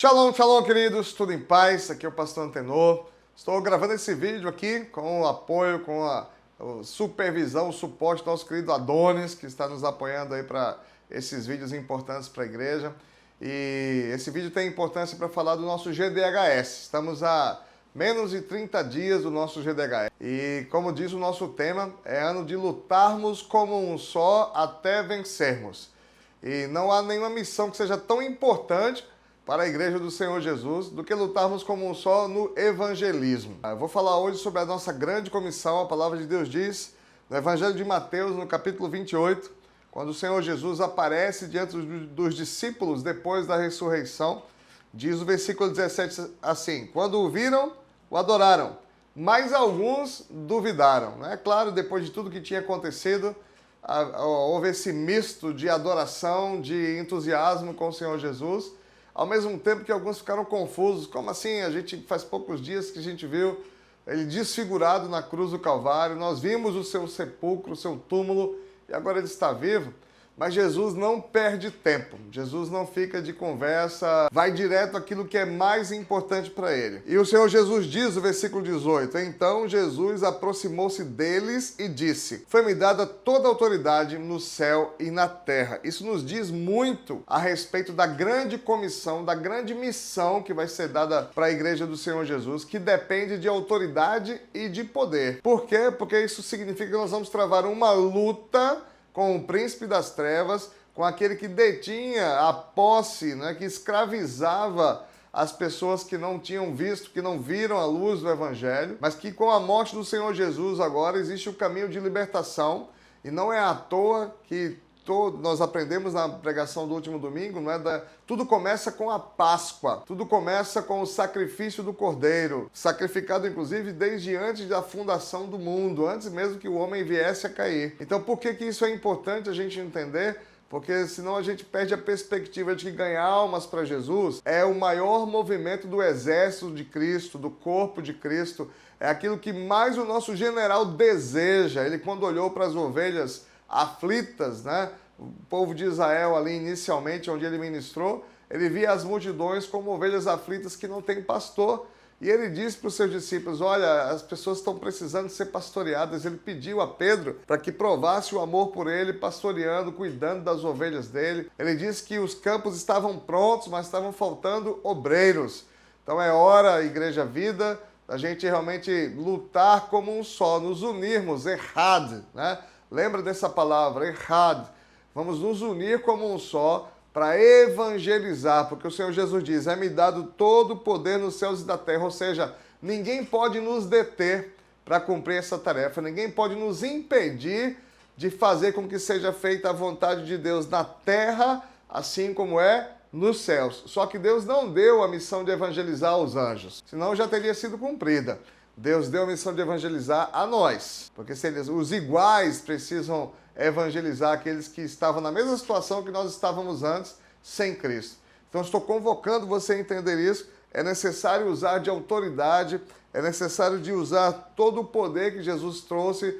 Shalom, shalom, queridos, tudo em paz? Aqui é o pastor Antenor. Estou gravando esse vídeo aqui com o apoio, com a supervisão, o suporte do nosso querido Adonis, que está nos apoiando aí para esses vídeos importantes para a igreja. E esse vídeo tem importância para falar do nosso GDHS. Estamos a menos de 30 dias do nosso GDHS. E como diz o nosso tema, é ano de lutarmos como um só até vencermos. E não há nenhuma missão que seja tão importante para a Igreja do Senhor Jesus, do que lutarmos como um só no evangelismo. Eu vou falar hoje sobre a nossa grande comissão. A palavra de Deus diz, no Evangelho de Mateus, no capítulo 28, quando o Senhor Jesus aparece diante dos discípulos depois da ressurreição, diz o versículo 17 assim: quando o viram, o adoraram, mas alguns duvidaram. É claro, depois de tudo que tinha acontecido, houve esse misto de adoração, de entusiasmo com o Senhor Jesus, ao mesmo tempo que alguns ficaram confusos. Como assim? A gente faz poucos dias que a gente viu ele desfigurado na cruz do Calvário, nós vimos o seu sepulcro, o seu túmulo, e agora ele está vivo. Mas Jesus não perde tempo, Jesus não fica de conversa, vai direto àquilo que é mais importante para ele. E o Senhor Jesus diz, no versículo 18, então Jesus aproximou-se deles e disse: foi-me dada toda a autoridade no céu e na terra. Isso nos diz muito a respeito da grande comissão, da grande missão que vai ser dada para a igreja do Senhor Jesus, que depende de autoridade e de poder. Por quê? Porque isso significa que nós vamos travar uma luta com o príncipe das trevas, com aquele que detinha a posse, né, que escravizava as pessoas que não tinham visto, que não viram a luz do Evangelho, mas que com a morte do Senhor Jesus agora existe o caminho de libertação, e não é à toa que nós aprendemos na pregação do último domingo, tudo começa com a Páscoa, tudo começa com o sacrifício do Cordeiro, sacrificado inclusive desde antes da fundação do mundo, antes mesmo que o homem viesse a cair. Então por que isso é importante a gente entender? Porque senão a gente perde a perspectiva de que ganhar almas para Jesus é o maior movimento do exército de Cristo, do corpo de Cristo, é aquilo que mais o nosso general deseja. Ele, quando olhou para as ovelhas aflitas, né? O povo de Israel ali inicialmente, onde ele ministrou, ele via as multidões como ovelhas aflitas que não têm pastor. E ele disse para os seus discípulos: olha, as pessoas estão precisando ser pastoreadas. Ele pediu a Pedro para que provasse o amor por ele, pastoreando, cuidando das ovelhas dele. Ele disse que os campos estavam prontos, mas estavam faltando obreiros. Então é hora, Igreja Vida, da gente realmente lutar como um só, nos unirmos, errad, né? Lembra dessa palavra, errad. Vamos nos unir como um só para evangelizar, porque o Senhor Jesus diz: é-me dado todo o poder nos céus e da terra, ou seja, ninguém pode nos deter para cumprir essa tarefa, ninguém pode nos impedir de fazer com que seja feita a vontade de Deus na terra, assim como é nos céus. Só que Deus não deu a missão de evangelizar aos anjos, senão já teria sido cumprida. Deus deu a missão de evangelizar a nós, porque os iguais precisam evangelizar aqueles que estavam na mesma situação que nós estávamos antes, sem Cristo. Então estou convocando você a entender isso. É necessário usar de autoridade, é necessário de usar todo o poder que Jesus trouxe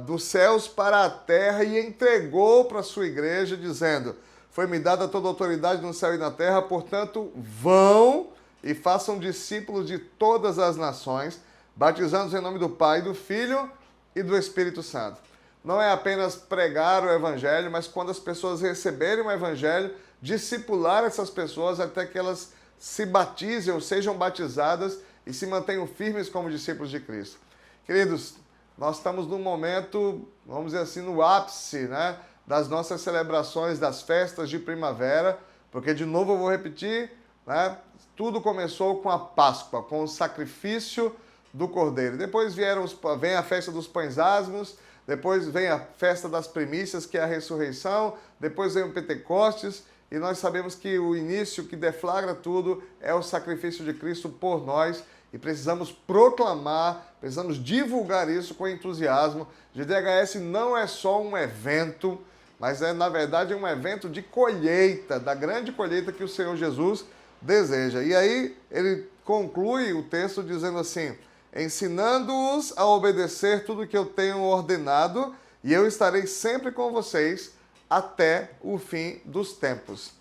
dos céus para a terra e entregou para a sua igreja, dizendo: foi-me dada toda a autoridade no céu e na terra, portanto vão e façam discípulos de todas as nações, batizando-os em nome do Pai, do Filho e do Espírito Santo. Não é apenas pregar o Evangelho, mas quando as pessoas receberem o Evangelho, discipular essas pessoas até que elas se batizem ou sejam batizadas e se mantenham firmes como discípulos de Cristo. Queridos, nós estamos num momento, vamos dizer assim, no ápice, né, das nossas celebrações, das festas de primavera, porque, de novo, eu vou repetir, né, tudo começou com a Páscoa, com o sacrifício do Cordeiro. Depois vem a festa dos pães asmos, depois vem a festa das primícias, que é a ressurreição, depois vem o Pentecostes, e nós sabemos que o início que deflagra tudo é o sacrifício de Cristo por nós, e precisamos proclamar, precisamos divulgar isso com entusiasmo. GDHS não é só um evento, mas é, na verdade, um evento de colheita, da grande colheita que o Senhor Jesus deseja. E aí ele conclui o texto dizendo assim: ensinando-os a obedecer tudo que eu tenho ordenado, e eu estarei sempre com vocês até o fim dos tempos.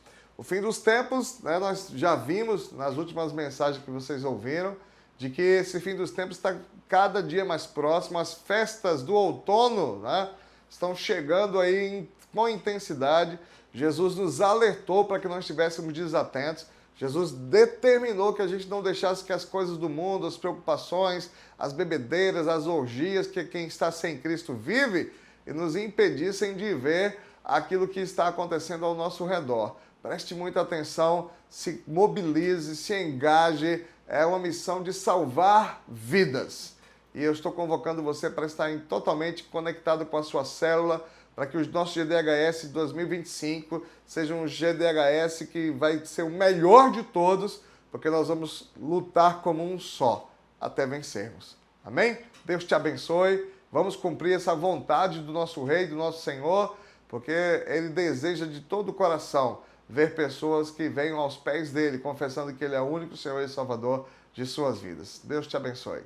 O fim dos tempos, né, nós já vimos nas últimas mensagens que vocês ouviram, de que esse fim dos tempos está cada dia mais próximo. As festas do outono, né, estão chegando aí com intensidade. Jesus nos alertou para que não estivéssemos desatentos. Jesus determinou que a gente não deixasse que as coisas do mundo, as preocupações, as bebedeiras, as orgias que quem está sem Cristo vive, e nos impedissem de ver aquilo que está acontecendo ao nosso redor. Preste muita atenção, se mobilize, se engaje. É uma missão de salvar vidas. E eu estou convocando você para estar totalmente conectado com a sua célula, para que o nosso GDHS de 2025 seja um GDHS que vai ser o melhor de todos, porque nós vamos lutar como um só, até vencermos. Amém? Deus te abençoe. Vamos cumprir essa vontade do nosso Rei, do nosso Senhor, porque Ele deseja de todo o coração ver pessoas que venham aos pés dele, confessando que Ele é o único Senhor e Salvador de suas vidas. Deus te abençoe.